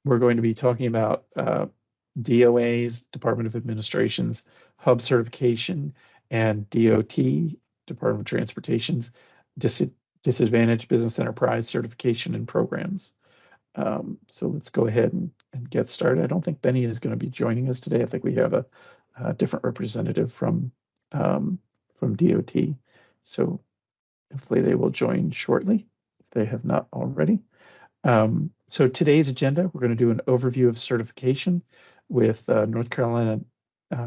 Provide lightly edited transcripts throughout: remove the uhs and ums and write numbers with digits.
we're going to be talking about DOA's, Department of Administration's Hub certification, and DOT, Department of Transportation's Disadvantaged Business Enterprise certification and programs. So let's go ahead and get started. I don't think Benny is going to be joining us today. I think we have a different representative from DOT. So hopefully they will join shortly if they have not already. So today's agenda, we're going to do an overview of certification with North Carolina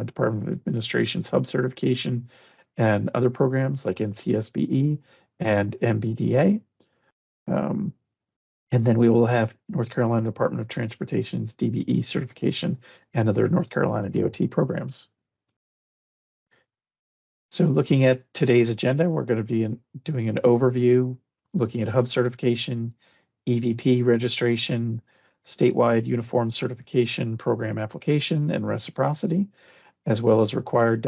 Department of Administration's Hub certification and other programs like NCSBE and MBDA. And then we will have North Carolina Department of Transportation's DBE certification and other North Carolina DOT programs. So looking at today's agenda, we're going to be doing an overview, looking at Hub certification, EVP registration, statewide uniform certification program application and reciprocity, as well as required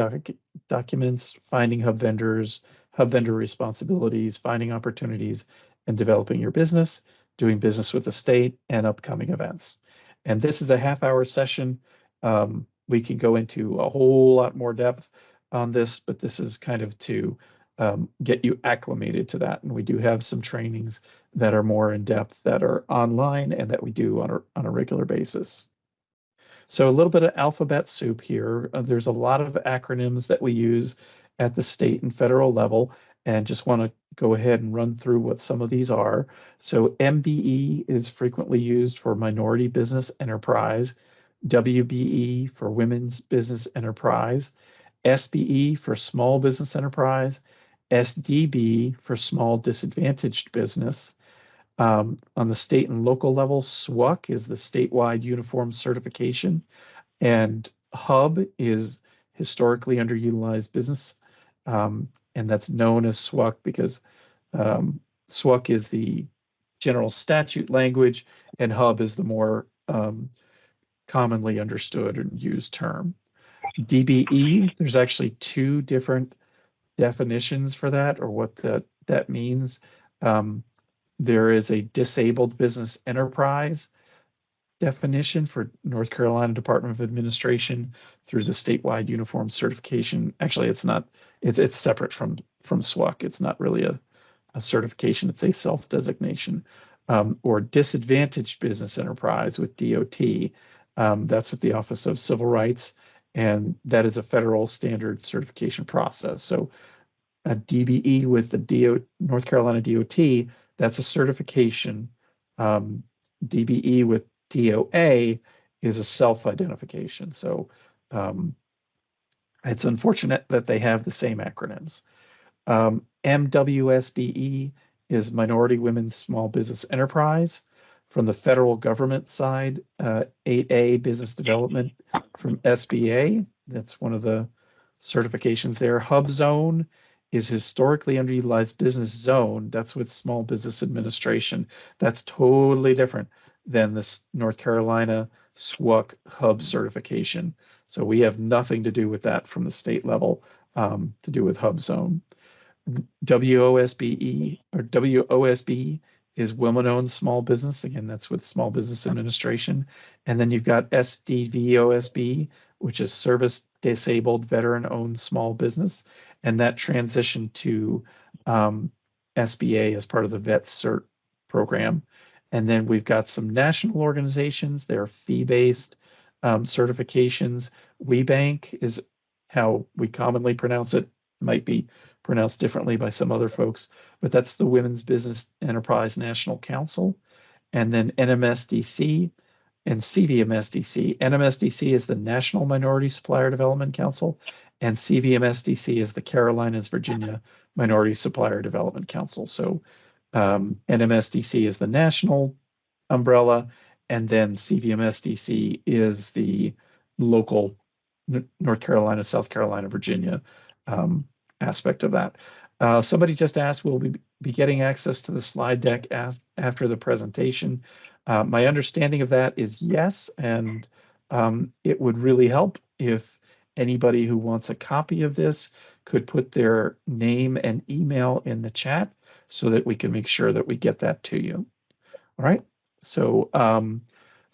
documents, finding hub vendors, hub vendor responsibilities, finding opportunities, and developing your business, doing business with the state, and upcoming events. And this is a half-hour session. We can go into a whole lot more depth on this, but this is kind of to get you acclimated to that. And we do have some trainings that are more in depth that are online and that we do on a regular basis. So a little bit of alphabet soup here. There's a lot of acronyms that we use at the state and federal level, and just want to go ahead and run through what some of these are. So MBE is frequently used for Minority Business Enterprise, WBE for Women's Business Enterprise, SBE for Small Business Enterprise, SDB for Small Disadvantaged Business. On the state and local level, SWUC is the statewide uniform certification, and HUB is historically underutilized business, and that's known as SWUC because SWUC is the general statute language, and HUB is the more commonly understood and used term. DBE, there's actually two different definitions for that, or what that means. There is a disabled business enterprise definition for North Carolina Department of Administration through the statewide uniform certification. Actually, it's not, it's separate from SWUC. It's not really a certification, it's a self-designation. Or disadvantaged business enterprise with DOT. That's with the Office of Civil Rights, and that is a federal standard certification process. So a DBE with the North Carolina DOT, that's a certification. DBE with DOA is a self-identification. So it's unfortunate that they have the same acronyms. MWSBE is Minority Women's Small Business Enterprise. From the federal government side, 8A Business Development from SBA. That's one of the certifications there. Hub Zone is historically underutilized business zone. That's with Small Business Administration. That's totally different than this North Carolina SWUC Hub certification. So we have nothing to do with that from the state level to do with Hub Zone. WOSBE or WOSB is Women-Owned Small Business. Again, that's with Small Business Administration. And then you've got SDVOSB, which is Service Disabled Veteran-Owned Small Business. And that transitioned to SBA as part of the VET CERT program. And then we've got some national organizations. They're fee-based certifications. WeBank is how we commonly pronounce it. Might be pronounced differently by some other folks, but that's the Women's Business Enterprise National Council. And then NMSDC and CVMSDC. NMSDC is the National Minority Supplier Development Council, and CVMSDC is the Carolinas Virginia Minority Supplier Development Council. So NMSDC is the national umbrella, and then CVMSDC is the local North Carolina, South Carolina, Virginia aspect of that. Somebody just asked, will we be getting access to the slide deck after the presentation? My understanding of that is yes, and it would really help if anybody who wants a copy of this could put their name and email in the chat so that we can make sure that we get that to you. All right, so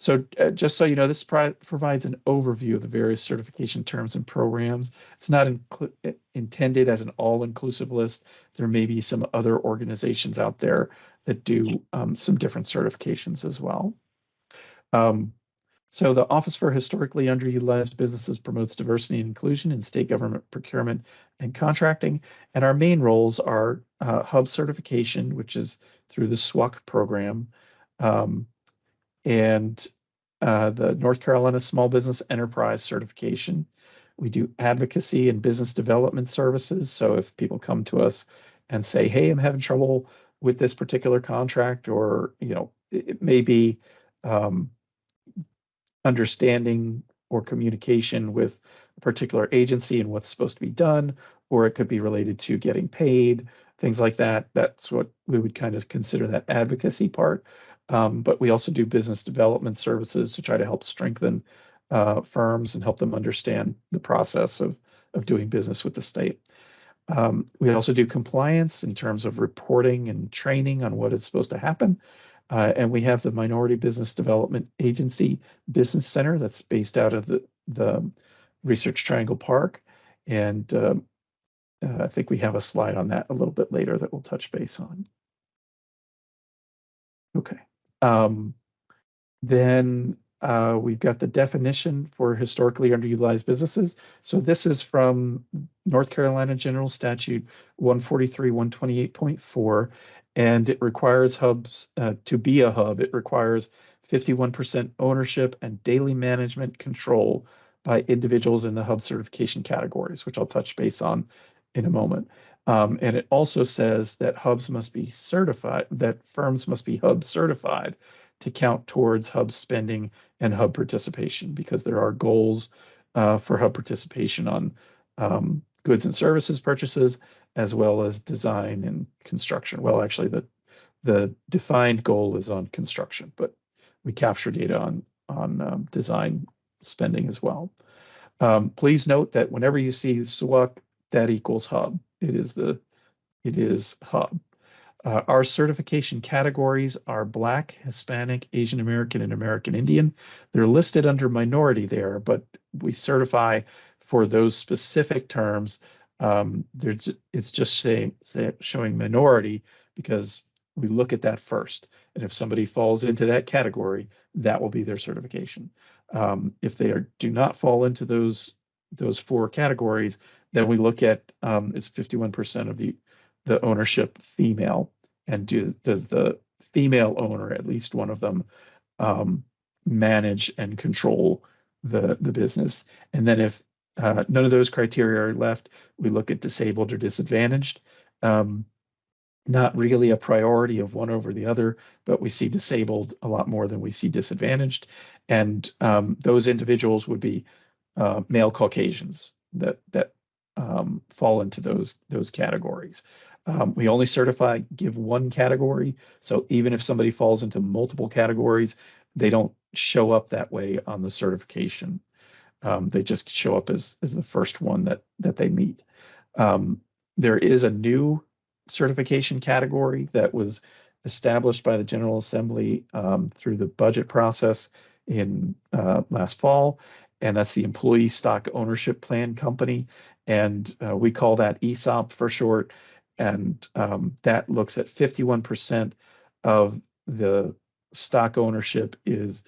So just so you know, this provides an overview of the various certification terms and programs. It's not intended as an all-inclusive list. There may be some other organizations out there that do some different certifications as well. So the Office for Historically Underutilized Businesses promotes diversity and inclusion in state government procurement and contracting. And our main roles are hub certification, which is through the SWUC program, and the North Carolina Small Business Enterprise Certification. We do advocacy and business development services. So if people come to us and say, hey, I'm having trouble with this particular contract, or, it may be understanding or communication with a particular agency and what's supposed to be done, or it could be related to getting paid, things like that. That's what we would kind of consider that advocacy part. But we also do business development services to try to help strengthen firms and help them understand the process of doing business with the state. We also do compliance in terms of reporting and training on what is supposed to happen. And we have the Minority Business Development Agency Business Center that's based out of the Research Triangle Park. And I think we have a slide on that a little bit later that we'll touch base on. Okay. Then we've got the definition for historically underutilized businesses. So this is from North Carolina General Statute 143-128.4, and it requires hubs to be a hub. It requires 51% ownership and daily management control by individuals in the hub certification categories, which I'll touch base on in a moment. And it also says that hubs must be certified, that firms must be hub certified to count towards hub spending and hub participation, because there are goals for hub participation on goods and services purchases, as well as design and construction. Well, actually, the defined goal is on construction, but we capture data on design spending as well. Please note that whenever you see SWUC, that equals hub. It is hub. Our certification categories are Black, Hispanic, Asian American, and American Indian. They're listed under minority there, but we certify for those specific terms. It's just showing minority because we look at that first. And if somebody falls into that category, that will be their certification. If they do not fall into those four categories, then we look at it's 51% of the ownership female, and does the female owner, at least one of them, manage and control the business. And then if none of those criteria are left, we look at disabled or disadvantaged. Not really a priority of one over the other, but we see disabled a lot more than we see disadvantaged. And those individuals would be male Caucasians that fall into those categories. We only give one category. So even if somebody falls into multiple categories, they don't show up that way on the certification. They just show up as the first one that they meet. There is a new certification category that was established by the General Assembly through the budget process in last fall, and that's the Employee Stock Ownership Plan Company, and we call that ESOP for short. And that looks at 51% of the stock ownership is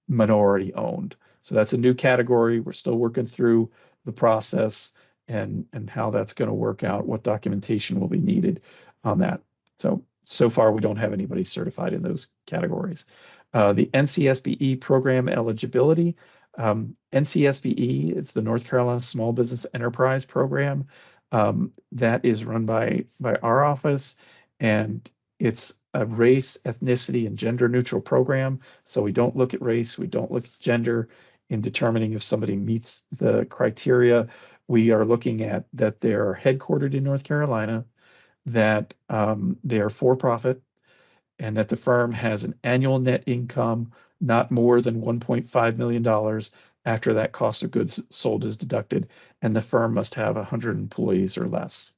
minority owned. So that's a new category. We're still working through the process and how that's going to work out, what documentation will be needed on that. So far, we don't have anybody certified in those categories. The NCSBE program eligibility. NCSBE is the North Carolina Small Business Enterprise Program. That is run by our office, and it's a race, ethnicity, and gender neutral program. So we don't look at race, we don't look at gender in determining if somebody meets the criteria. We are looking at that they're headquartered in North Carolina, that they are for-profit, and that the firm has an annual net income not more than $1.5 million after that cost of goods sold is deducted, and the firm must have 100 employees or less.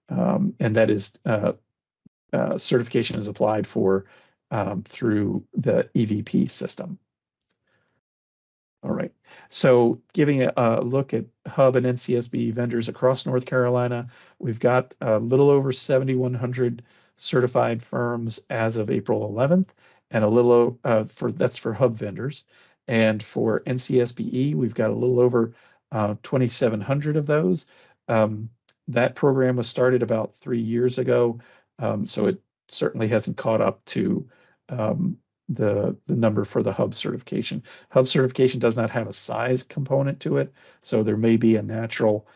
And that is certification is applied for through the EVP system. All right, so giving a look at Hub and NCSBE vendors across North Carolina, we've got a little over 7,100 certified firms as of April 11th, and a little that's for Hub vendors. And for NCSBE, we've got a little over 2,700 of those. That program was started about 3 years ago, so it certainly hasn't caught up to the number for the Hub certification. Hub certification does not have a size component to it, so there may be a natural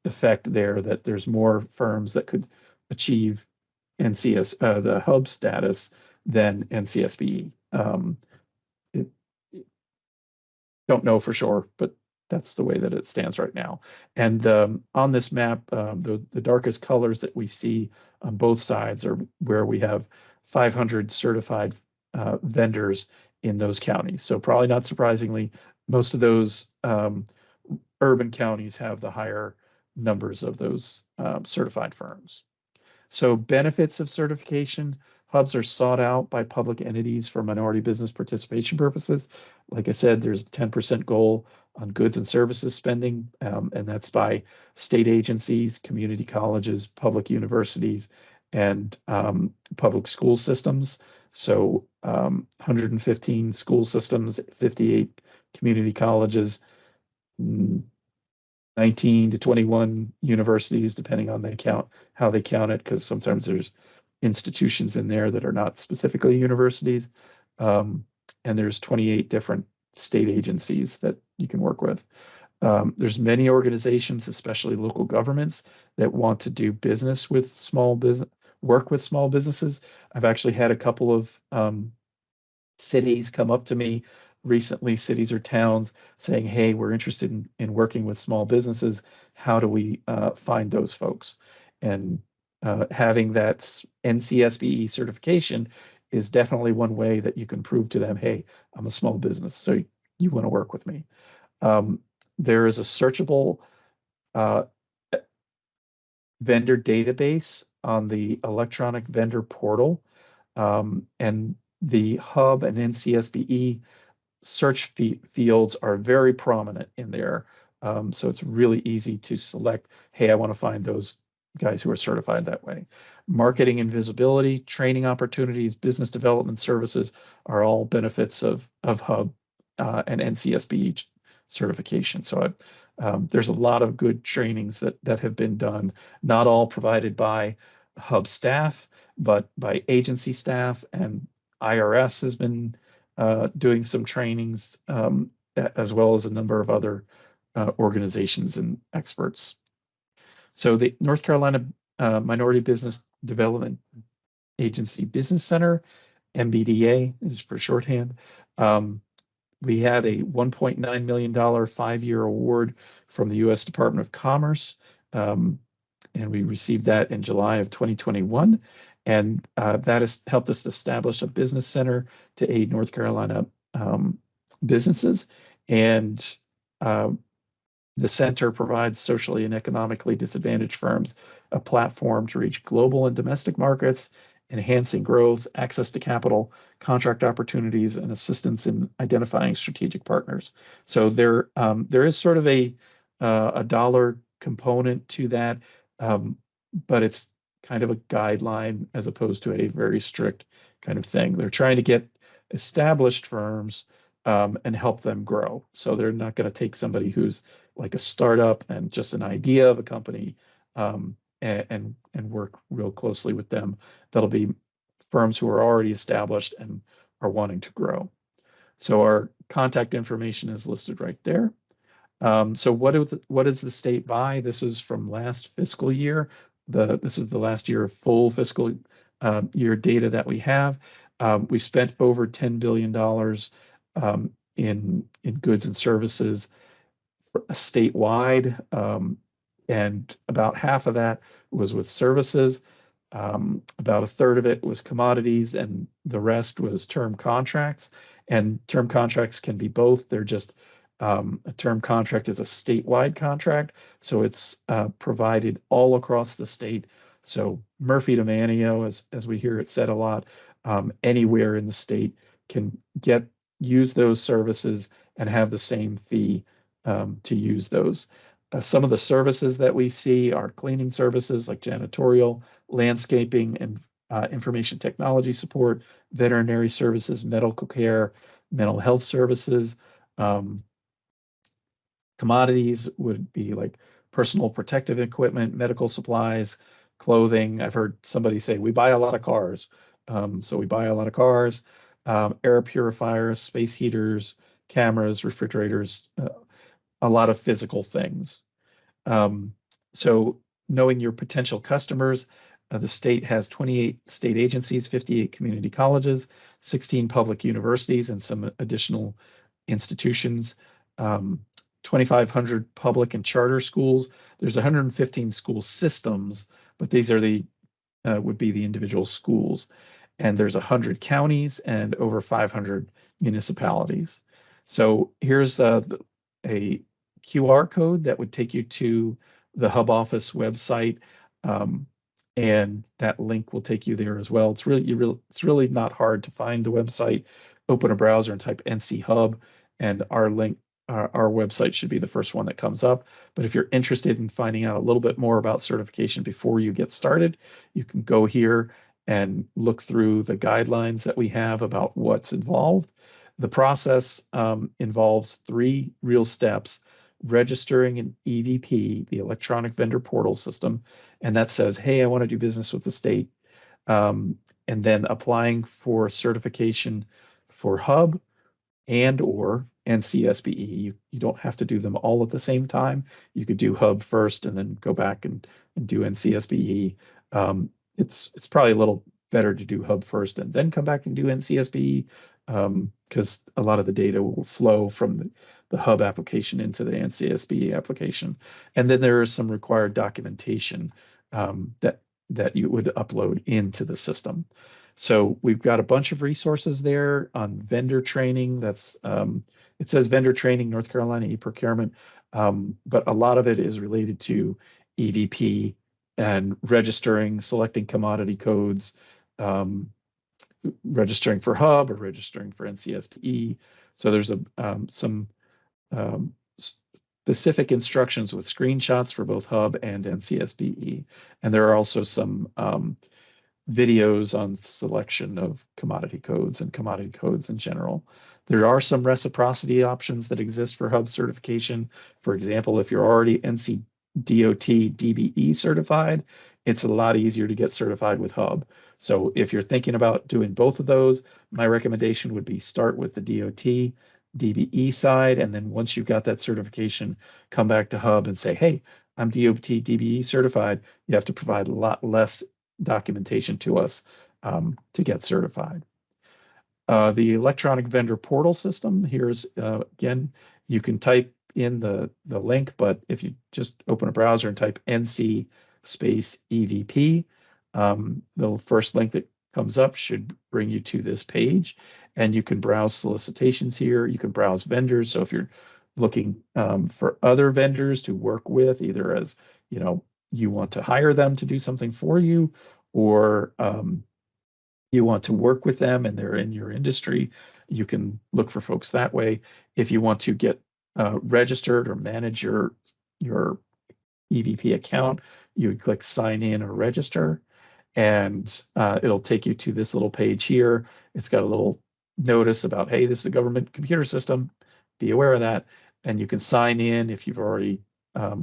effect there that there's more firms that could achieve the Hub status than NCSBE. Don't know for sure, but that's the way that it stands right now. And on this map, the darkest colors that we see on both sides are where we have 500 certified vendors in those counties. So probably not surprisingly, most of those urban counties have the higher numbers of those certified firms. So benefits of certification: Hubs are sought out by public entities for minority business participation purposes. Like I said, there's a 10% goal on goods and services spending, and that's by state agencies, community colleges, public universities, and public school systems. So 115 school systems, 58 community colleges, 19 to 21 universities, depending on how they count it, because sometimes there's institutions in there that are not specifically universities. And there's 28 different state agencies that you can work with. There's many organizations, especially local governments, that want to do business with work with small businesses. I've actually had a couple of cities come up to me recently, cities or towns, saying, hey, we're interested in working with small businesses. How do we find those folks? And having that NCSBE certification is definitely one way that you can prove to them, hey, I'm a small business, so you want to work with me. There is a searchable vendor database on the electronic vendor portal, and the Hub and NCSBE search fields are very prominent in there. So it's really easy to select, hey, I want to find those guys who are certified that way. Marketing and visibility, training opportunities, business development services are all benefits of Hub and NCSBE certification. So there's a lot of good trainings that have been done, not all provided by Hub staff, but by agency staff, and IRS has been doing some trainings, as well as a number of other organizations and experts. So the North Carolina Minority Business Development Agency Business Center, MBDA is for shorthand. We had a $1.9 million 5-year award from the U.S. Department of Commerce, and we received that in July of 2021. And that has helped us establish a business center to aid North Carolina businesses. And the center provides socially and economically disadvantaged firms a platform to reach global and domestic markets, enhancing growth, access to capital, contract opportunities, and assistance in identifying strategic partners. So there is sort of a dollar component to that, but it's kind of a guideline as opposed to a very strict kind of thing. They're trying to get established firms and help them grow. So they're not going to take somebody who's like a startup and just an idea of a company and work real closely with them. That'll be firms who are already established and are wanting to grow. So our contact information is listed right there. So what is the state buy? This is from last fiscal year. This is the last year of full fiscal year data that we have. We spent over $10 billion in goods and services statewide, and about half of that was with services. About a third of it was commodities, and the rest was term contracts. And term contracts can be both. They're just a term contract is a statewide contract, so it's provided all across the state So Murphy to Manio, as we hear it said a lot, anywhere in the state can use those services and have the same fee to use those. Some of the services that we see are cleaning services like janitorial, landscaping, and information technology support, veterinary services, medical care, mental health services. Commodities would be like personal protective equipment, medical supplies, clothing. I've heard somebody say, we buy a lot of cars. So we buy a lot of cars, air purifiers, space heaters, cameras, refrigerators, a lot of physical things. So knowing your potential customers, the state has 28 state agencies, 58 community colleges, 16 public universities, and some additional institutions, 2,500 public and charter schools. There's 115 school systems, but these are would be the individual schools. And there's 100 counties and over 500 municipalities. So here's a QR code that would take you to the Hub Office website, and that link will take you there as well. It's really not hard to find the website. Open a browser and type NC Hub, and our website should be the first one that comes up. But if you're interested in finding out a little bit more about certification before you get started, you can go here and look through the guidelines that we have about what's involved. The process involves 3 real steps: registering an EVP, the electronic vendor portal system, and that says, hey, I want to do business with the state. And then applying for certification for Hub and or NCSBE. You don't have to do them all at the same time. You could do Hub first and then go back and do NCSBE. It's probably a little better to do Hub first and then come back and do NCSBE, because a lot of the data will flow from the Hub application into the NCSBE application. And then there is some required documentation that you would upload into the system. So we've got a bunch of resources there on vendor training. That's it says vendor training, North Carolina e-procurement, but a lot of it is related to EVP and registering, selecting commodity codes, registering for Hub or registering for NCSBE. So there's some specific instructions with screenshots for both Hub and NCSBE. And there are also some videos on selection of commodity codes and commodity codes in general. There are some reciprocity options that exist for Hub certification. For example, if you're already NCDOT DBE certified, it's a lot easier to get certified with Hub. So if you're thinking about doing both of those, my recommendation would be start with the DOT DBE side, and then once you've got that certification, come back to Hub and say, hey, I'm DOT DBE certified. You have to provide a lot less documentation to us to get certified. The electronic vendor portal system, here's again, you can type in the link, but if you just open a browser and type NC space EVP, the first link that comes up should bring you to this page, and you can browse solicitations here. You can browse vendors. So if you're looking for other vendors to work with, either as you want to hire them to do something for you, or you want to work with them and they're in your industry, you can look for folks that way. If you want to get registered or manage your EVP account, you would click sign in or register, and it'll take you to this little page here. It's got a little notice about, hey, this is a government computer system. Be aware of that. And you can sign in if you've already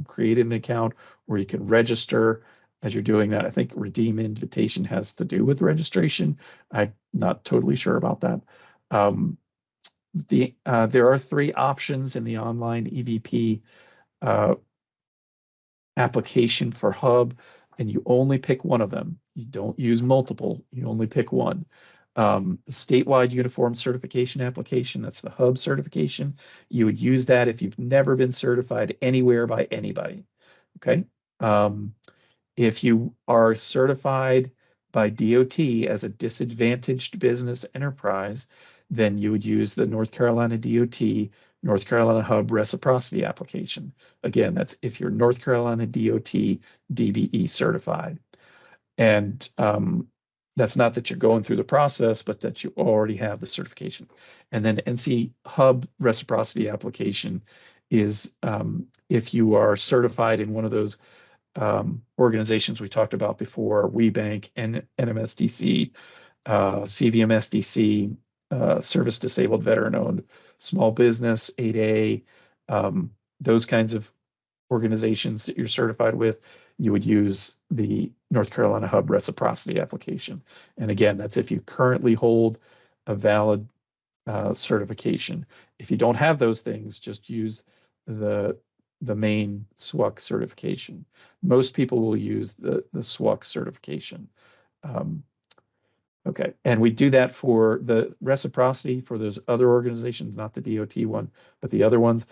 created an account, or you can register as you're doing that. I think redeem invitation has to do with registration. I'm not totally sure about that. There are 3 options in the online EVP application for Hub, and you only pick one of them. You don't use multiple, you only pick one. The statewide uniform certification application, that's the Hub certification. You would use that if you've never been certified anywhere by anybody, okay? If you are certified by DOT as a disadvantaged business enterprise, then you would use the North Carolina DOT North Carolina Hub reciprocity application. Again, that's if you're North Carolina DOT DBE certified. And that's not that you're going through the process, but that you already have the certification. And then NC Hub reciprocity application is if you are certified in one of those organizations we talked about before, WeBank, NMSDC, CVMSDC, Service Disabled Veteran Owned Small Business, 8A, those kinds of organizations that you're certified with, you would use the North Carolina Hub reciprocity application. And again, that's if you currently hold a valid certification. If you don't have those things, just use the main SWUC certification. Most people will use the SWUC certification. Okay, and we do that for the reciprocity for those other organizations, not the DOT one, but the other ones.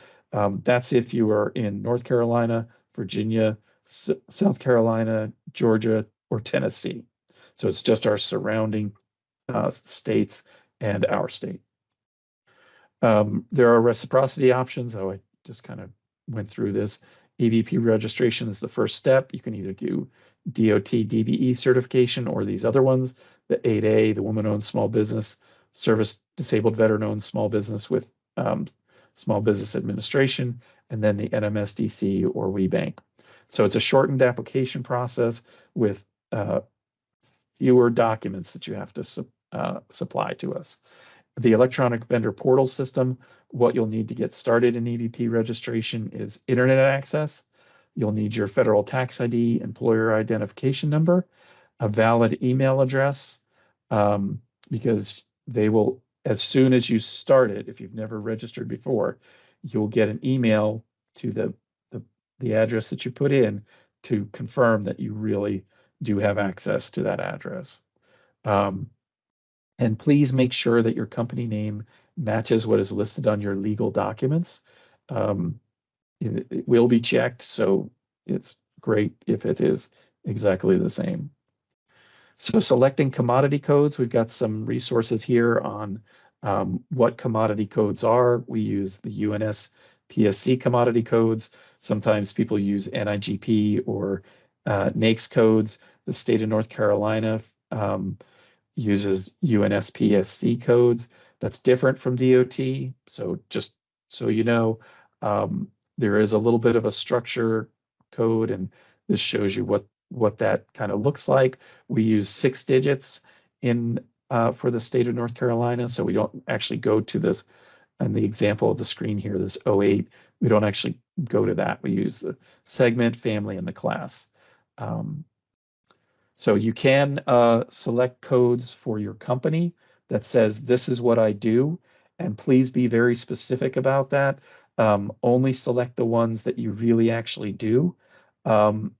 That's if you are in North Carolina, Virginia, South Carolina, Georgia, or Tennessee. So it's just our surrounding states and our state. There are reciprocity options. Oh, I just kind of went through this. EVP registration is the first step. You can either do DOT DBE certification or these other ones, the 8A, the woman-owned small business, service disabled veteran-owned small business with small business administration, and then the NMSDC or WeBank. So it's a shortened application process with fewer documents that you have to supply to us. The electronic vendor portal system, what you'll need to get started in EVP registration is internet access. You'll need your federal tax ID, employer identification number, a valid email address, because they will, as soon as you start it, if you've never registered before, you'll get an email to the address that you put in to confirm that you really do have access to that address. And please make sure that your company name matches what is listed on your legal documents. It will be checked, so it's great if it is exactly the same. So selecting commodity codes, we've got some resources here on what commodity codes are. We use the UNS PSC commodity codes. Sometimes people use NIGP or NAICS codes. The state of North Carolina uses UNSPSC codes. That's different from DOT. So just so you know, there is a little bit of a structure code, and this shows you what that kind of looks like. We use 6 digits in for the state of North Carolina, so we don't actually go to this. And the example of the screen here, this 08, we don't actually go to that. We use the segment, family, and the class. So you can select codes for your company that says, this is what I do, and please be very specific about that. Only select the ones that you really actually do. And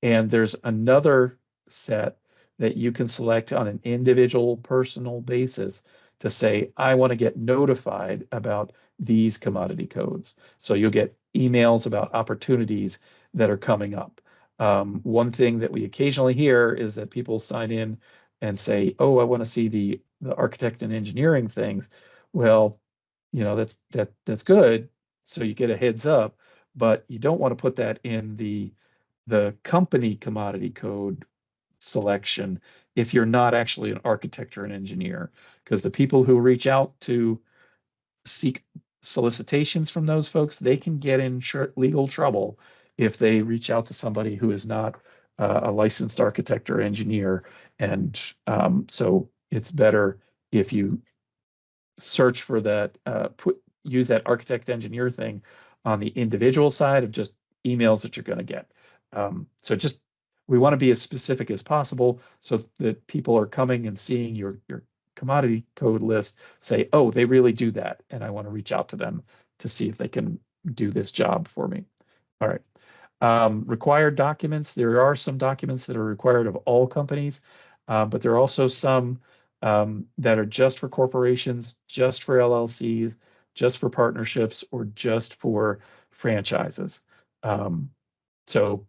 there's another set that you can select on an individual personal basis to say, I want to get notified about these commodity codes. So you'll get emails about opportunities that are coming up. One thing that we occasionally hear is that people sign in and say, oh, I want to see the architect and engineering things. Well, you know, that's good. So you get a heads up, but you don't want to put that in the company commodity code selection if you're not actually an architect or an engineer, because the people who reach out to seek solicitations from those folks, they can get in legal trouble if they reach out to somebody who is not a licensed architect or engineer. And so it's better if you search for that, use that architect engineer thing on the individual side of just emails that you're going to get. So just, we want to be as specific as possible so that people are coming and seeing your commodity code list, say, oh, they really do that, and I want to reach out to them to see if they can do this job for me. All right. Required documents. There are some documents that are required of all companies, but there are also some that are just for corporations, just for LLCs, just for partnerships, or just for franchises. So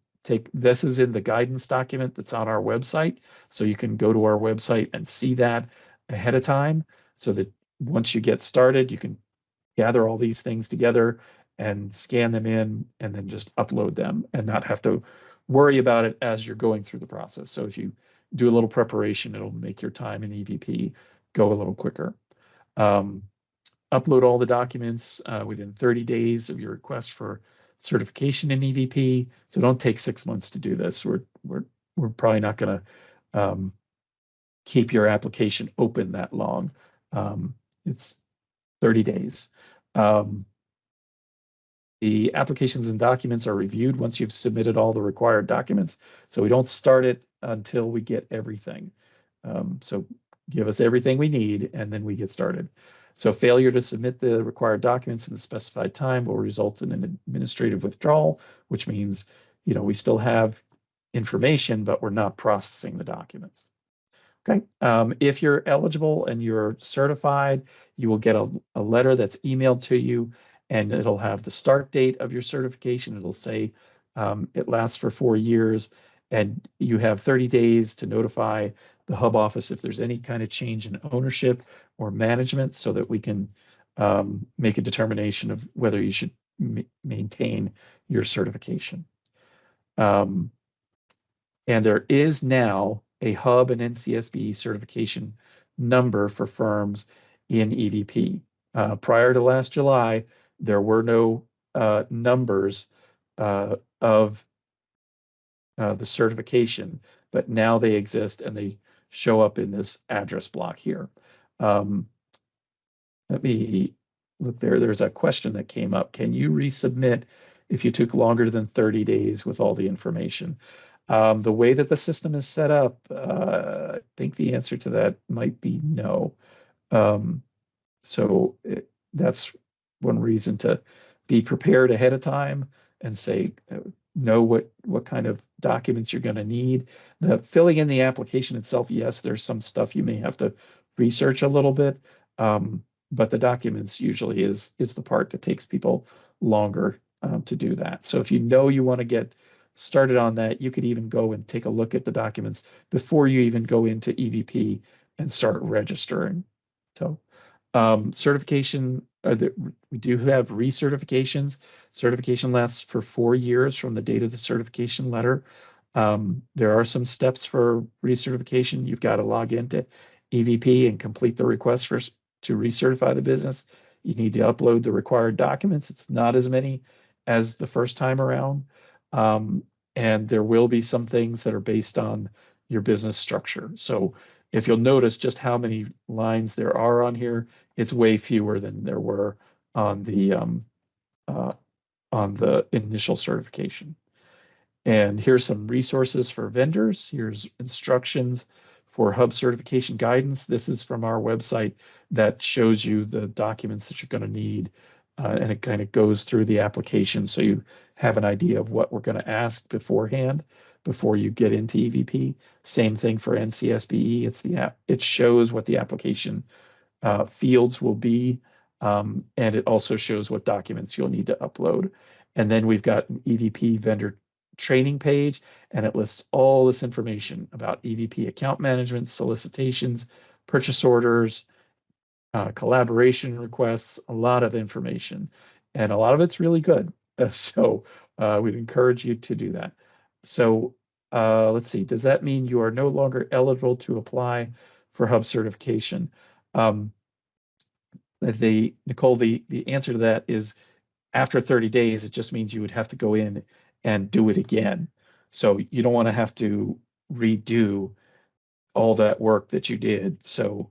this is in the guidance document that's on our website. So you can go to our website and see that ahead of time so that once you get started, you can gather all these things together and scan them in and then just upload them and not have to worry about it as you're going through the process. So if you do a little preparation, it'll make your time in EVP go a little quicker. Upload all the documents within 30 days of your request for certification in EVP. So don't take 6 months to do this. We're probably not going to keep your application open that long. It's 30 days. The applications and documents are reviewed once you've submitted all the required documents. So we don't start it until we get everything. So give us everything we need, and then we get started. So failure to submit the required documents in the specified time will result in an administrative withdrawal, which means, we still have information, but we're not processing the documents. Okay. If you're eligible and you're certified, you will get a letter that's emailed to you, and it'll have the start date of your certification. It'll say it lasts for 4 years, and you have 30 days to notify the hub office if there's any kind of change in ownership or management, so that we can make a determination of whether you should maintain your certification. And there is now a hub and NCSBE certification number for firms in EVP. Prior to last July, there were no numbers of the certification, but now they exist, and they show up in this address block here. Let me look there. There's a question that came up. Can you resubmit if you took longer than 30 days with all the information? The way that the system is set up, I think the answer to that might be no. That's one reason to be prepared ahead of time and say, know what kind of documents you're going to need. The filling in the application itself, yes, there's some stuff you may have to research a little bit, but the documents usually is the part that takes people longer to do that. So if you want to get started on that, you could even go and take a look at the documents before you even go into EVP and start registering. So certification, we do have recertifications. Certification lasts for 4 years from the date of the certification letter. There are some steps for recertification. You've got to log into EVP and complete the request to recertify the business. You need to upload the required documents. It's not as many as the first time around. And there will be some things that are based on your business structure. So if you'll notice just how many lines there are on here, it's way fewer than there were on the initial certification. And here's some resources for vendors. Here's instructions for hub certification guidance. This is from our website that shows you the documents that you're going to need. And it kind of goes through the application, so you have an idea of what we're going to ask beforehand before you get into EVP. Same thing for NCSBE. It shows what the application fields will be, and it also shows what documents you'll need to upload. And then we've got an EVP vendor training page, and it lists all this information about EVP account management, solicitations, purchase orders, collaboration requests, a lot of information, and a lot of it's really good. So we'd encourage you to do that. So let's see, does that mean you are no longer eligible to apply for hub certification? Nicole, the answer to that is after 30 days, it just means you would have to go in and do it again. So you don't want to have to redo all that work that you did. So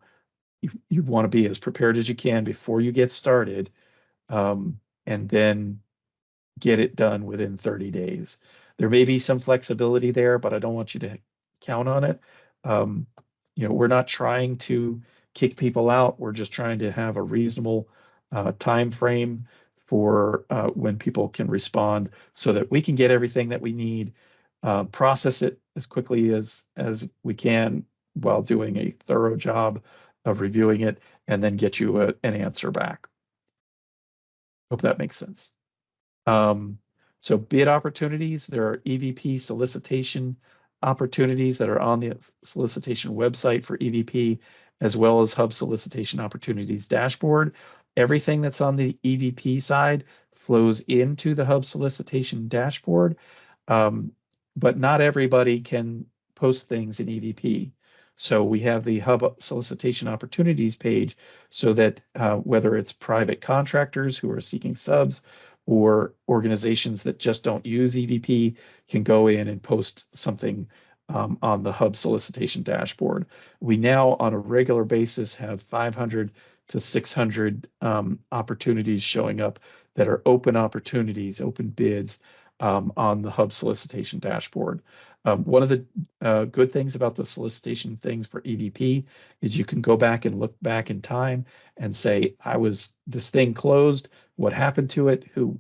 you want to be as prepared as you can before you get started, and then get it done within 30 days. There may be some flexibility there, but I don't want you to count on it. We're not trying to kick people out. We're just trying to have a reasonable time frame for when people can respond, so that we can get everything that we need, process it as quickly as we can while doing a thorough job of reviewing it, and then get you an answer back. Hope that makes sense. So bid opportunities, there are EVP solicitation opportunities that are on the solicitation website for EVP, as well as hub solicitation opportunities dashboard. Everything that's on the EVP side flows into the hub solicitation dashboard. but not everybody can post things in EVP. So we have the Hub solicitation opportunities page so that whether it's private contractors who are seeking subs or organizations that just don't use EVP can go in and post something on the Hub solicitation dashboard. We now, on a regular basis, have 500 to 600 opportunities showing up that are open opportunities, open bids on the Hub solicitation dashboard. One of the good things about the solicitation things for EVP is you can go back and look back in time and say, this thing closed, what happened to it, who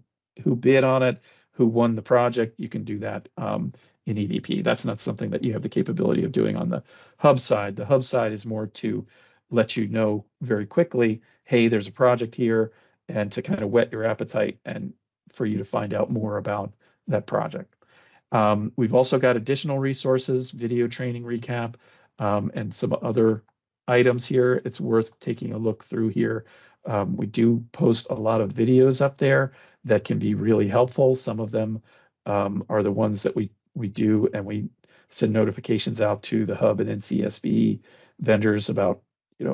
bid on it, who won the project. You can do that in EVP. That's not something that you have the capability of doing on the Hub side. The Hub side is more to let you know very quickly, hey, there's a project here, and to kind of whet your appetite and for you to find out more about that project. We've also got additional resources, video training recap, and some other items here. It's worth taking a look through here. We do post a lot of videos up there that can be really helpful. Some of them are the ones that we do, and we send notifications out to the Hub and NCSBE vendors about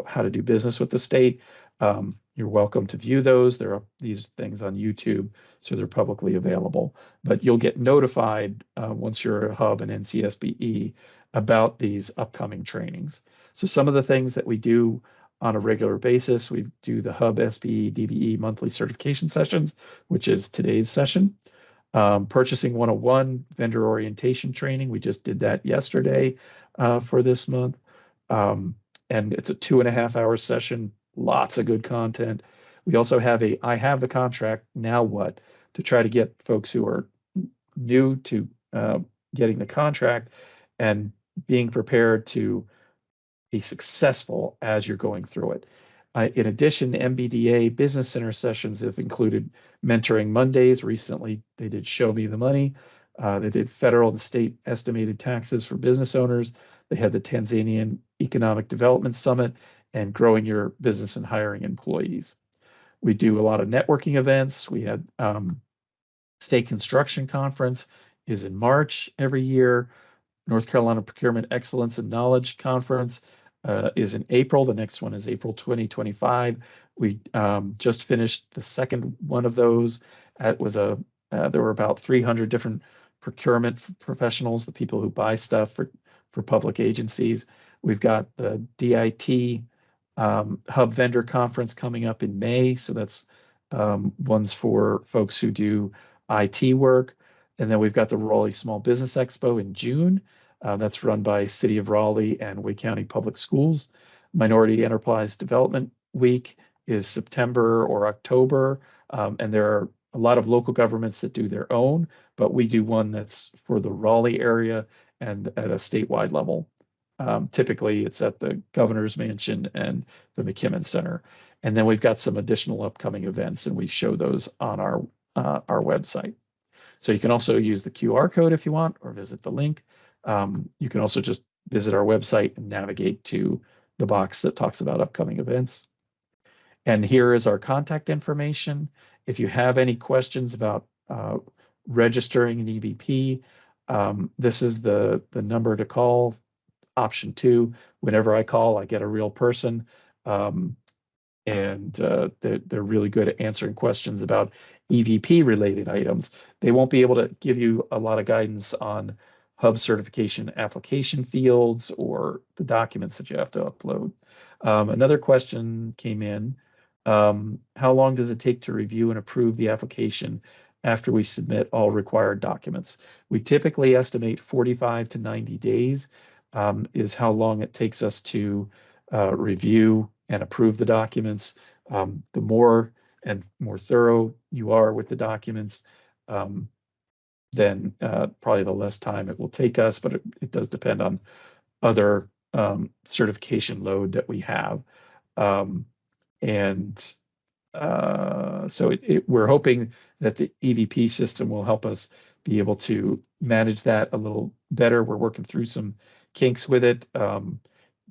how to do business with the state. You're welcome to view those. There are these things on YouTube, so they're publicly available. But you'll get notified once you're a Hub and NCSBE about these upcoming trainings. So some of the things that we do on a regular basis, we do the Hub SBE DBE monthly certification sessions, which is today's session. Purchasing 101 vendor orientation training. We just did that yesterday for this month. And it's a 2.5-hour session, lots of good content. We also have I have the contract, now what? To try to get folks who are new to getting the contract and being prepared to be successful as you're going through it. In addition, MBDA Business Center sessions have included mentoring Mondays. Recently, they did Show Me the Money. They did federal and state estimated taxes for business owners. They had the Tanzanian Economic Development Summit and growing your business and hiring employees. We do a lot of networking events. We had State Construction Conference is in March every year. North Carolina Procurement Excellence and Knowledge Conference is in April. The next one is April 2025. We just finished the second one of those. It was there were about 300 different procurement professionals, the people who buy stuff for public agencies. We've got the DIT Hub Vendor Conference coming up in May. So that's ones for folks who do IT work. And then we've got the Raleigh Small Business Expo in June. That's run by City of Raleigh and Wake County Public Schools. Minority Enterprise Development Week is September or October. And there are a lot of local governments that do their own, but we do one that's for the Raleigh area and at a statewide level. Typically, it's at the Governor's Mansion and the McKimmon Center. And then we've got some additional upcoming events, and we show those on our website. So you can also use the QR code if you want, or visit the link. You can also just visit our website and navigate to the box that talks about upcoming events. And here is our contact information. If you have any questions about registering an EVP, this is the number to call, option 2. Whenever I call, I get a real person. And they're really good at answering questions about EVP related items. They won't be able to give you a lot of guidance on Hub certification application fields or the documents that you have to upload. Another question came in. How long does it take to review and approve the application after we submit all required documents? We typically estimate 45 to 90 days is how long it takes us to review and approve the documents. The more thorough you are with the documents, then probably the less time it will take us, but it does depend on other certification load that we have. So we're hoping that the EVP system will help us be able to manage that a little better. We're working through some kinks with it,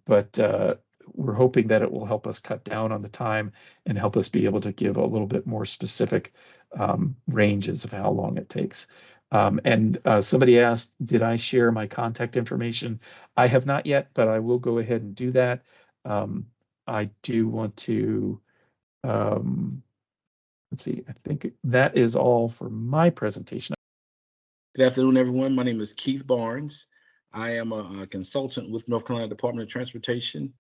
but we're hoping that it will help us cut down on the time and help us be able to give a little bit more specific ranges of how long it takes. And somebody asked, did I share my contact information? I have not yet, but I will go ahead and do that. I do want to, let's see, I think that is all for my presentation. Good afternoon, everyone. My name is Keith Barnes. I am a consultant with North Carolina Department of Transportation.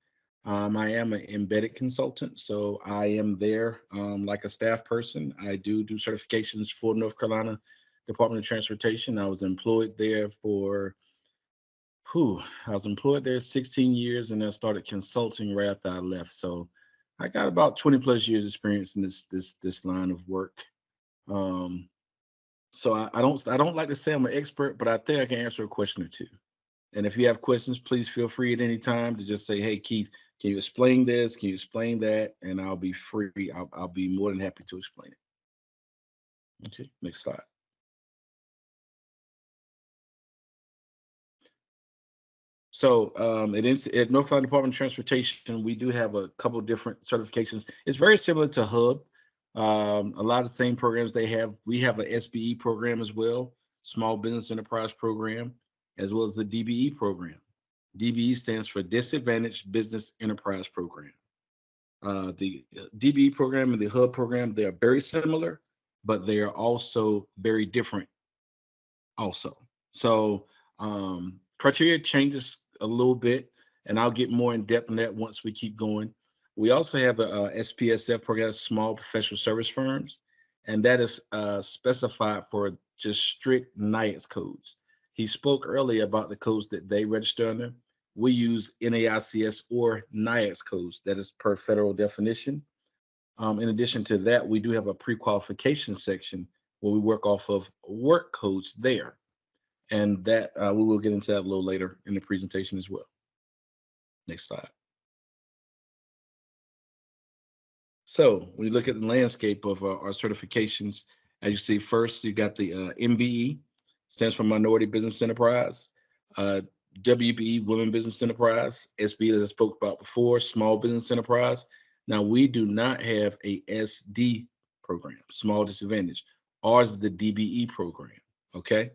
I am an embedded consultant, so I am there like a staff person. I do certifications for North Carolina Department of Transportation. I was employed there for, I was employed there 16 years, and I started consulting right after I left. So I got about 20 plus years experience in this line of work. So I don't like to say I'm an expert, but I think I can answer a question or two. And if you have questions, please feel free at any time to just say, "Hey, Keith, can you explain this? Can you explain that?" And I'll be free. I'll be more than happy to explain it. Okay, next slide. So at North Carolina Department of Transportation, we do have a couple different certifications. It's very similar to Hub. A lot of the same programs they have. We have a SBE program as well, Small Business Enterprise Program, as well as the DBE program. DBE stands for Disadvantaged Business Enterprise Program. The DBE program and the Hub program, they are very similar, but they are also very different also. So criteria changes a little bit, and I'll get more in depth in that once we keep going. We also have the SPSF program, Small Professional Service Firms, and that is specified for just strict NAICS codes. He spoke earlier about the codes that they register under. We use NAICS or NAICS codes. That is per federal definition. In addition to that, we do have a pre-qualification section where we work off of work codes there. And that we will get into that a little later in the presentation as well. Next slide. So when you look at the landscape of our certifications, as you see, first you got the MBE, stands for Minority Business Enterprise, WBE, Women Business Enterprise, SBE, as I spoke about before, Small Business Enterprise. Now we do not have a SD program, Small Disadvantage. Ours is the DBE program, okay?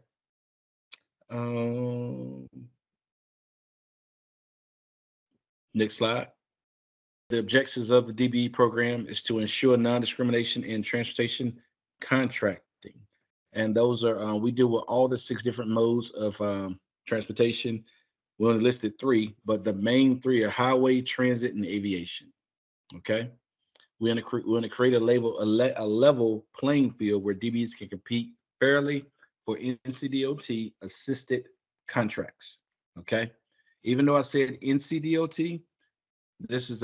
Next slide. The objectives of the DBE program is to ensure non-discrimination in transportation contracting. And those are, we deal with all the 6 different modes of transportation. We only listed 3, but the main 3 are highway, transit, and aviation. Okay. We want to create a level playing field where DBEs can compete fairly for NCDOT assisted contracts. Okay. Even though I said NCDOT, this is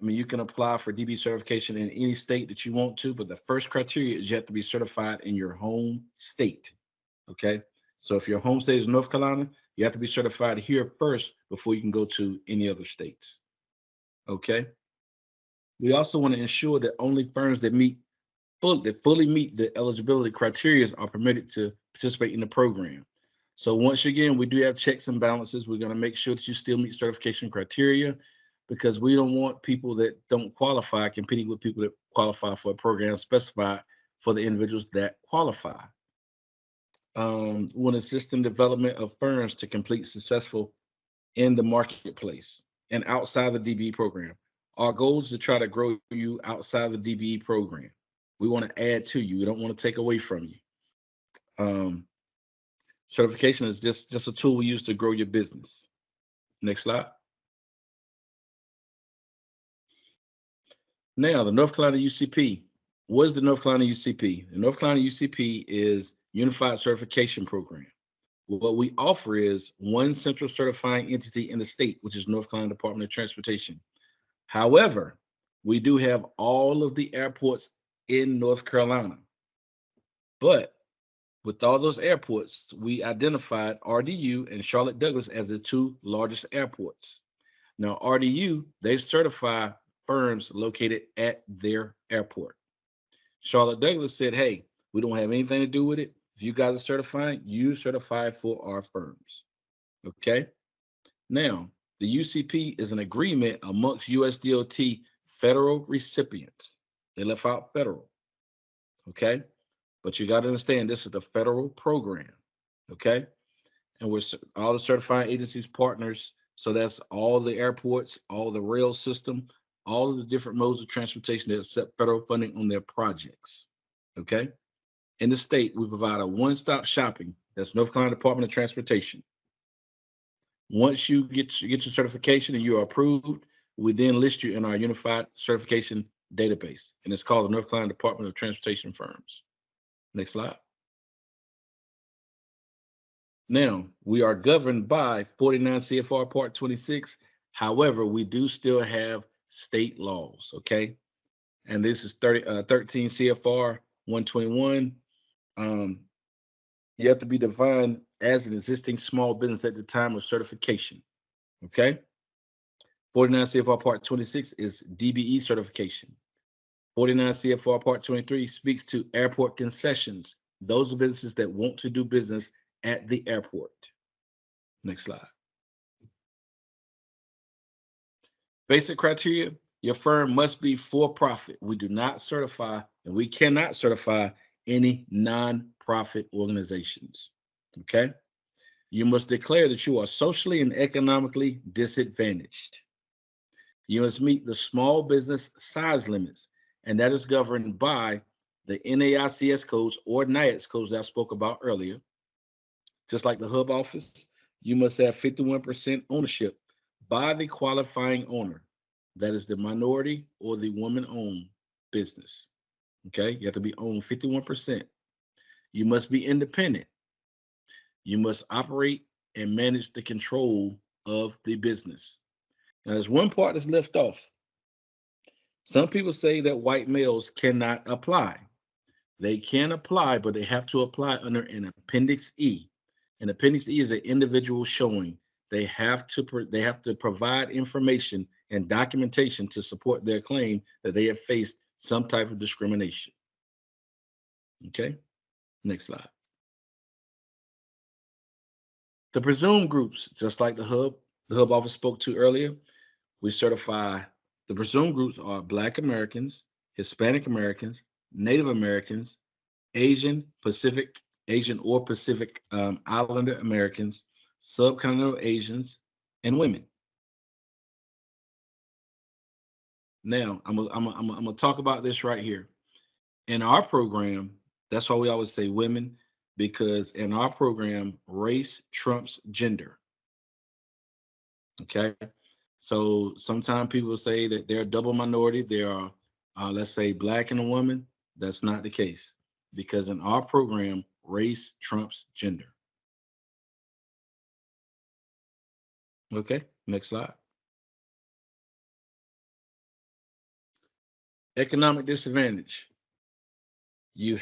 you can apply for DBE certification in any state that you want to, but the first criteria is you have to be certified in your home state. Okay. So if your home state is North Carolina, you have to be certified here first before you can go to any other states. Okay. We also want to ensure that only firms that fully meet the eligibility criteria are permitted to participate in the program. So once again, we do have checks and balances. We're going to make sure that you still meet certification criteria, because we don't want people that don't qualify competing with people that qualify for a program specified for the individuals that qualify. We want to assist in development of firms to complete successful in the marketplace and outside the DBE program. Our goal is to try to grow you outside the DBE program. We want to add to you. We don't want to take away from you. Certification is just a tool we use to grow your business. Next slide. Now, the North Carolina UCP. What is the North Carolina UCP? The North Carolina UCP is Unified Certification Program. What we offer is one central certifying entity in the state, which is North Carolina Department of Transportation. However, we do have all of the airports in North Carolina. But with all those airports, we identified RDU and Charlotte Douglas as the 2 largest airports. Now, RDU, they certify firms located at their airport. Charlotte Douglas said, hey, we don't have anything to do with it. If you guys are certifying, you certify for our firms. Okay. Now, the UCP is an agreement amongst USDOT federal recipients. They left out federal. Okay. But you got to understand, this is the federal program, okay? And we're all the certifying agencies partners. So that's all the airports, all the rail system, all of the different modes of transportation that accept federal funding on their projects, okay? In the state, we provide a one-stop shopping. That's North Carolina Department of Transportation. Once you get your certification and you are approved, we then list you in our unified certification database, and it's called the North Carolina Department of Transportation Firms. Next slide. Now, we are governed by 49 CFR Part 26. However, we do still have state laws, okay? And this is 13 CFR 121. You have to be defined as an existing small business at the time of certification, okay? 49 CFR Part 26 is DBE certification. 49 CFR Part 23 speaks to airport concessions. Those are businesses that want to do business at the airport. Next slide. Basic criteria, your firm must be for profit. We do not certify, and we cannot certify any non-profit organizations, okay? You must declare that you are socially and economically disadvantaged. You must meet the small business size limits, and that is governed by the NAICS codes or NAICS codes that I spoke about earlier. Just like the hub office, you must have 51% ownership by the qualifying owner. That is the minority or the woman-owned business. Okay, you have to be owned 51%. You must be independent. You must operate and manage the control of the business. Now, there's one part that's left off. Some people say that white males cannot apply. They can apply, but they have to apply under an Appendix E. An Appendix E is an individual showing. They have to provide information and documentation to support their claim that they have faced some type of discrimination. Okay, next slide. The presumed groups, just like the hub office spoke to earlier, we certify the presumed groups are Black Americans, Hispanic Americans, Native Americans, Asian or Pacific Islander Americans, subcontinental Asians, and women. Now, I'm gonna talk about this right here. In our program, that's why we always say women, because in our program, race trumps gender. Okay, so sometimes people say that they're a double minority. They are, let's say, Black and a woman. That's not the case, because in our program, race trumps gender. Okay, next slide. Economic disadvantage. Your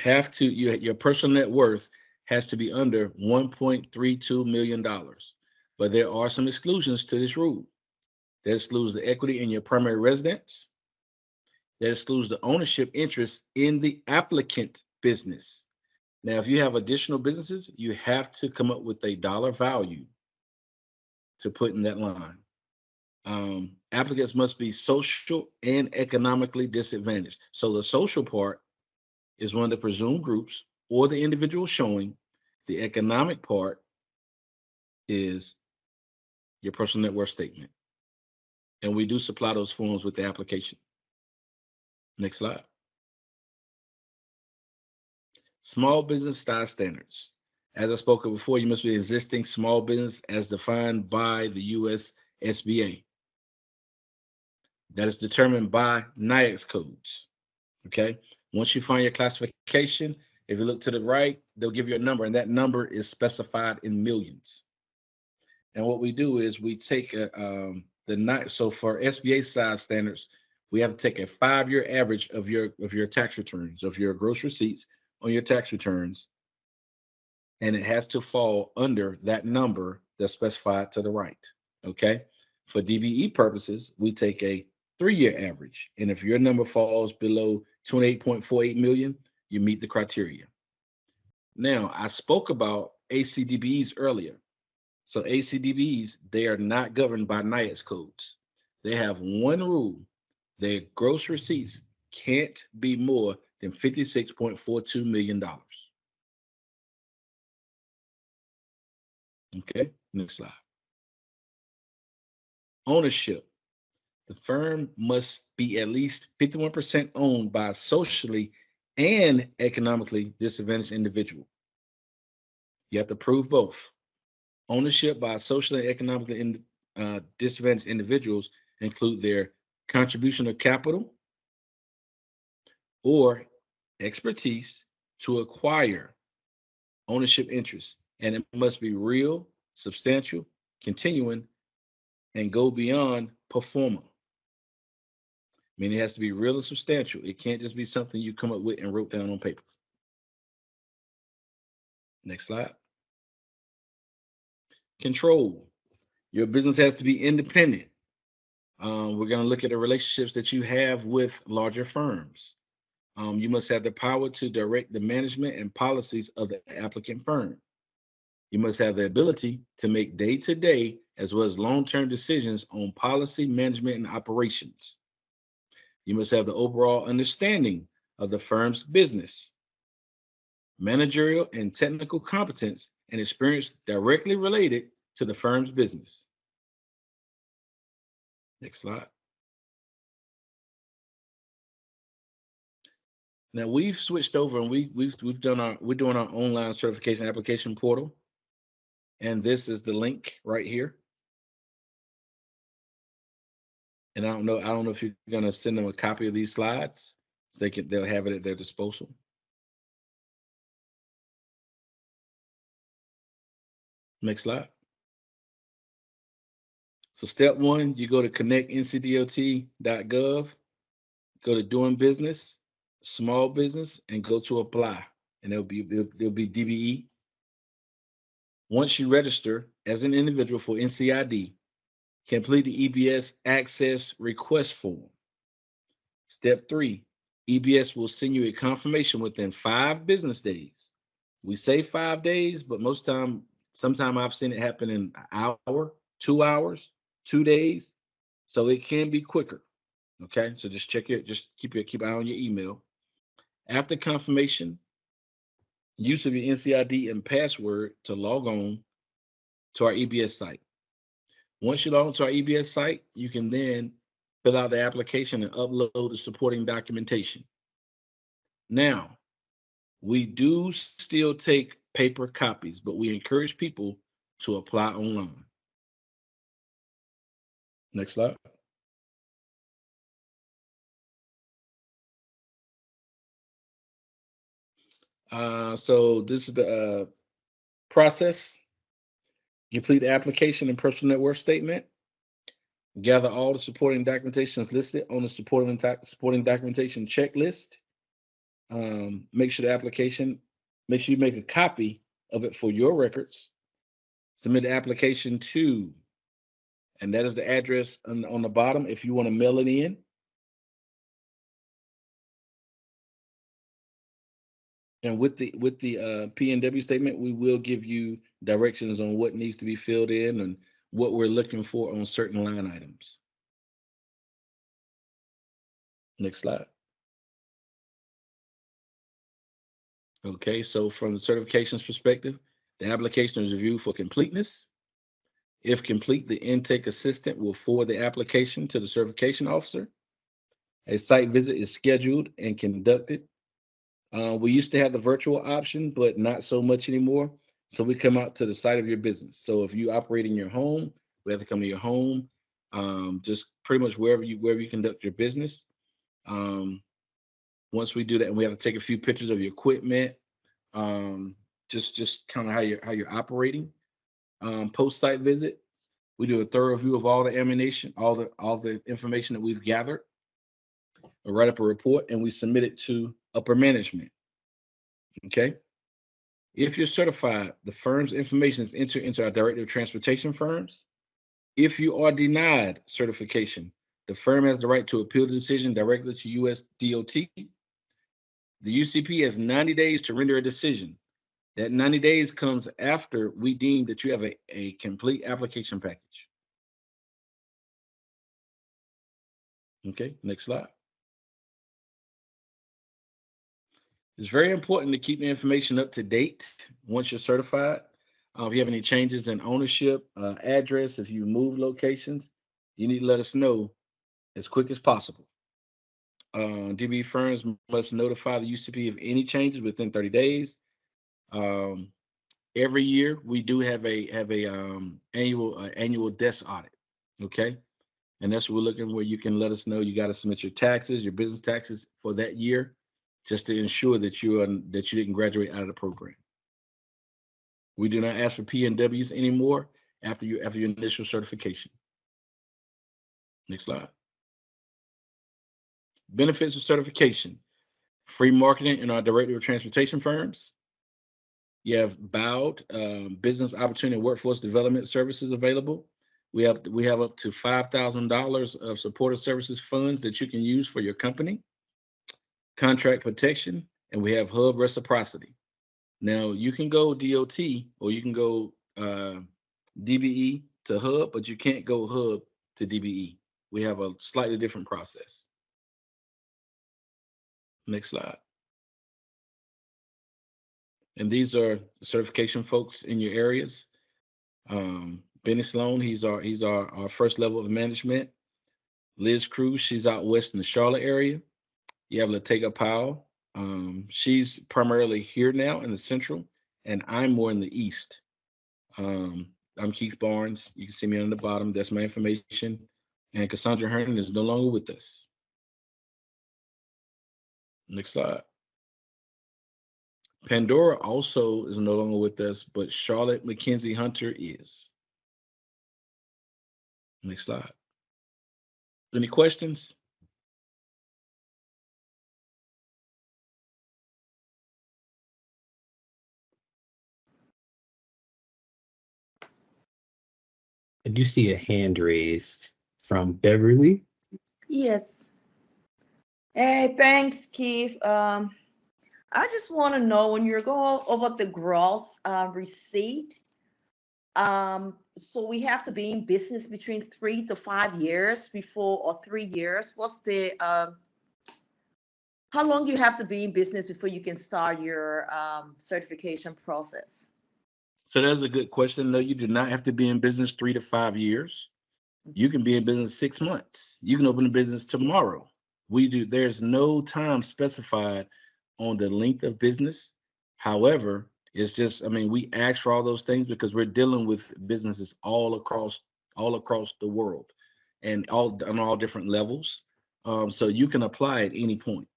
personal net worth has to be under $1.32 million. But there are some exclusions to this rule. That excludes the equity in your primary residence. That excludes the ownership interest in the applicant business. Now, if you have additional businesses, you have to come up with a dollar value to put in that line. Applicants must be social and economically disadvantaged. So the social part is one of the presumed groups or the individual showing. The economic part is your personal net worth statement. And we do supply those forms with the application. Next slide. Small business size standards. As I spoke of before, you must be existing small business as defined by the US SBA. That is determined by NAICS codes. Okay. Once you find your classification, if you look to the right, they'll give you a number, and that number is specified in millions. And what we do is we take so for SBA size standards, we have to take a 5-year average of your tax returns, of your gross receipts on your tax returns, and it has to fall under that number that's specified to the right. Okay. For DBE purposes, we take a 3-year average, and if your number falls below 28.48 million, you meet the criteria. Now, I spoke about ACDBEs earlier. So ACDBEs, they are not governed by NAICS codes. They have one rule: their gross receipts can't be more than $56.42 million. Okay, next slide. Ownership. The firm must be at least 51% owned by a socially and economically disadvantaged individual. You have to prove both. Ownership by socially and economically disadvantaged individuals include their contribution of capital or expertise to acquire ownership interests, and it must be real, substantial, continuing, and go beyond pro forma. Meaning it has to be real and substantial. It can't just be something you come up with and wrote down on paper. Next slide. Control. Your business has to be independent. We're going to look at the relationships that you have with larger firms. You must have the power to direct the management and policies of the applicant firm. You must have the ability to make day-to-day as well as long-term decisions on policy, management, and operations. You must have the overall understanding of the firm's business, managerial and technical competence, and experience directly related to the firm's business. Next slide. Now we've switched over and we're doing our online certification application portal, and this is the link right here. And I don't know if you're gonna send them a copy of these slides so they'll have it at their disposal. Next slide. So step one, you go to connectncdot.gov, go to doing business, small business, and go to apply, and there'll be DBE. Once you register as an individual for NCID, complete the EBS access request form. Step 3, EBS will send you a confirmation within 5 business days. We say 5 days, but sometimes I've seen it happen in an hour, 2 hours, 2 days. So it can be quicker. Okay, so just keep an eye on your email. After confirmation, use of your NCID and password to log on to our EBS site. Once you log into our EBS site, you can then fill out the application and upload the supporting documentation. Now, we do still take paper copies, but we encourage people to apply online. Next slide. So this is the process. Complete the application and personal net worth statement. Gather all the supporting documentations listed on the supporting documentation checklist. Make sure you make a copy of it for your records. Submit the application to, and that is the address on the bottom if you want to mail it in. And with the P&W statement, we will give you directions on what needs to be filled in and what we're looking for on certain line items. Next slide. Okay, so from the certifications perspective, the application is reviewed for completeness. If complete, the intake assistant will forward the application to the certification officer. A site visit is scheduled and conducted. We used to have the virtual option, but not so much anymore. So we come out to the site of your business. So if you operate in your home, we have to come to your home, just pretty much wherever you conduct your business. Once we do that, and we have to take a few pictures of your equipment, just kind of how you're operating. Post-site visit, we do a thorough review of all the ammunition, all the information that we've gathered. We write up a report and we submit it to upper management. Okay. If you're certified, the firm's information is entered into our directory of transportation firms. If you are denied certification, the firm has the right to appeal the decision directly to US DOT. The UCP has 90 days to render a decision. That 90 days comes after we deem that you have a complete application package. Okay, next slide. It's very important to keep the information up to date once you're certified. If you have any changes in ownership, address, if you move locations, you need to let us know as quick as possible. DBE firms must notify the UCP of any changes within 30 days. Um, every year we do have a annual desk audit. Okay, and that's what we're looking where you can let us know you got to submit your taxes, your business taxes for that year, just to ensure that you didn't graduate out of the program. We do not ask for P&Ws anymore after your initial certification. Next slide. Benefits of certification: free marketing in our directory of transportation firms. You have BOWD, business opportunity and workforce development services available. We have up to $5,000 of supportive services funds that you can use for your company. Contract protection, and we have hub reciprocity. Now you can go DOT or you can go DBE to hub, but you can't go hub to DBE. We have a slightly different process. Next slide. And these are certification folks in your areas. Benny Sloan, he's our first level of management. Liz Cruz, she's out west in the Charlotte area. You have Latega Powell. She's primarily here now in the central, and I'm more in the east. I'm Keith Barnes. You can see me on the bottom. That's my information. And Cassandra Herndon is no longer with us. Next slide. Pandora also is no longer with us, but Charlotte McKenzie Hunter is. Next slide. Any questions? I do see a hand raised from Beverly. Yes. Hey, thanks, Keith. I just want to know when you're going over the gross receipt. So we have to be in business between 3 to 5 years before, or 3 years. What's the how long you have to be in business before you can start your certification process? So that's a good question. No, you do not have to be in business 3 to 5 years. You can be in business 6 months. You can open a business tomorrow. There's no time specified on the length of business. However, it's just, we ask for all those things because we're dealing with businesses all across the world and on all different levels. So you can apply at any point.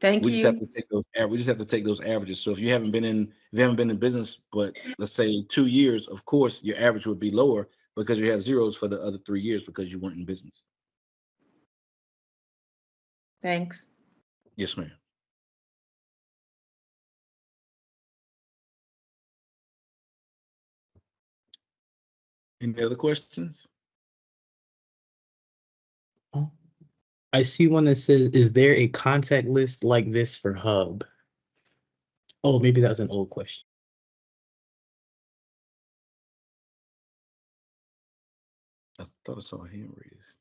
Thank We you. just have to take those averages. So if you haven't been in business, but let's say 2 years, of course your average would be lower because you have zeros for the other 3 years because you weren't in business. Thanks. Yes, ma'am. Any other questions? Oh, I see one that says, is there a contact list like this for Hub? Oh, maybe that was an old question. I thought I saw a hand raised.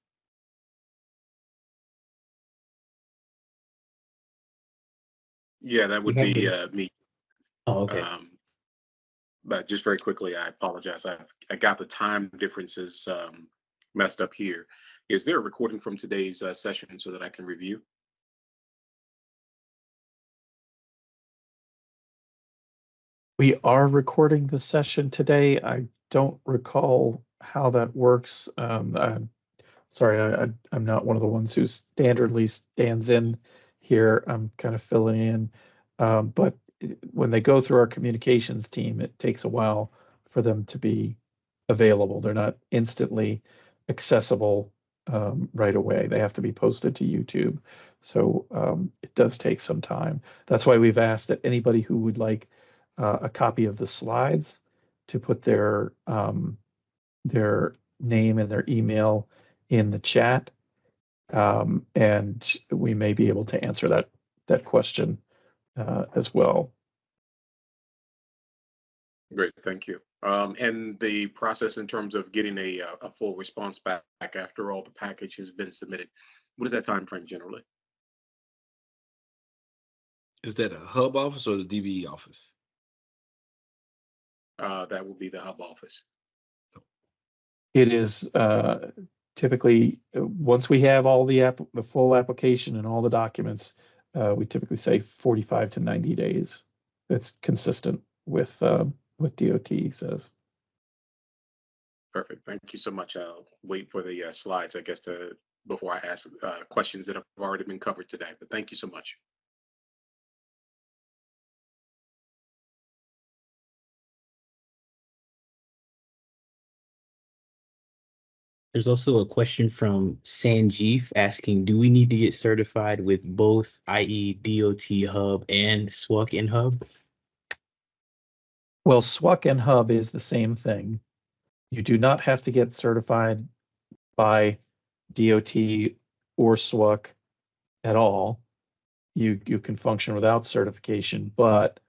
Yeah, that would be me. Oh, okay. But just very quickly, I apologize. I got the time differences messed up here. Is there a recording from today's session so that I can review? We are recording the session today. I don't recall how that works. I'm sorry, I'm not one of the ones who standardly stands in here. I'm kind of filling in. But when they go through our communications team, it takes a while for them to be available. They're not instantly accessible right away. They have to be posted to YouTube. So it does take some time. That's why we've asked that anybody who would like a copy of the slides to put their name and their email in the chat, and we may be able to answer that question as well. Great, thank you. And the process in terms of getting a full response back after all the package has been submitted, what is that time frame generally? Is that a hub office or the DBE office? That will be the hub office. It is typically once we have all the full application and all the documents, we typically say 45 to 90 days. It's consistent with what DOT says. Perfect. Thank you so much. I'll wait for the slides, I guess, before I ask questions that have already been covered today. But thank you so much. There's also a question from Sanjeev asking, do we need to get certified with both, i.e. DOT Hub and SWUC and Hub? Well, SWUC and Hub is the same thing. You do not have to get certified by DOT or SWUC at all. You can function without certification, but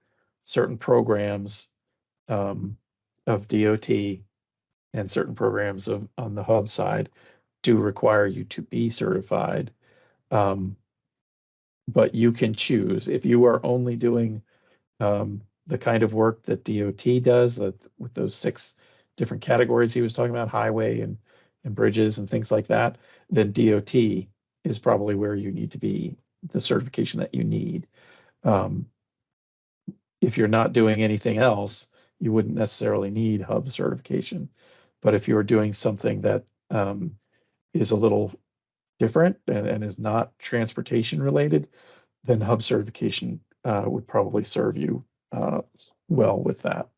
certain programs of DOT and certain programs on the Hub side do require you to be certified. But you can choose if you are only doing the kind of work that DOT does with those 6 different categories he was talking about, highway and bridges and things like that, then DOT is probably where you need to be, the certification that you need. If you're not doing anything else, you wouldn't necessarily need Hub certification. But if you're doing something that is a little different and is not transportation related, then Hub certification would probably serve you well with that.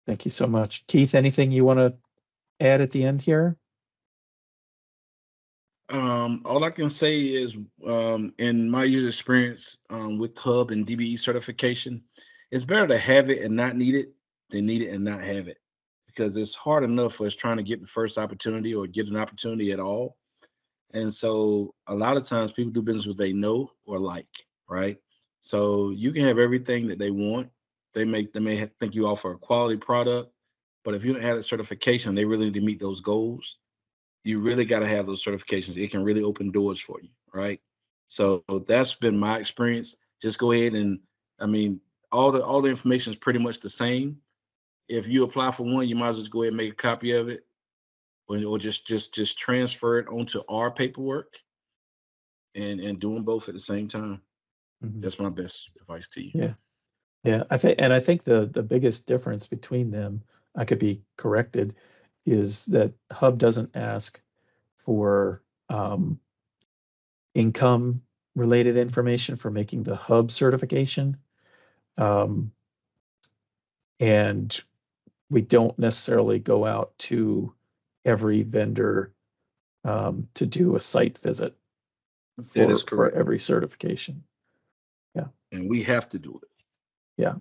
Thank you so much. Keith, anything you want to add at the end here? All I can say is in my user experience with Hub and DBE certification, it's better to have it and not need it than need it and not have it, because it's hard enough for us trying to get the first opportunity or get an opportunity at all. And so a lot of times people do business with they know or like, right? So you can have everything that they want. They may think you offer a quality product, but if you don't have that certification, they really need to meet those goals. You really got to have those certifications. It can really open doors for you, right? So that's been my experience. Just go ahead and, I mean, all the information is pretty much the same. If you apply for one, you might as well just go ahead and make a copy of it, or just transfer it onto our paperwork, and doing both at the same time. Mhm. That's my best advice to you. Yeah, I think the biggest difference between them, I could be corrected, is that Hub doesn't ask for income related information for making the Hub certification. And we don't necessarily go out to every vendor to do a site visit That is for correct. every certification. And we have to do it. Yeah.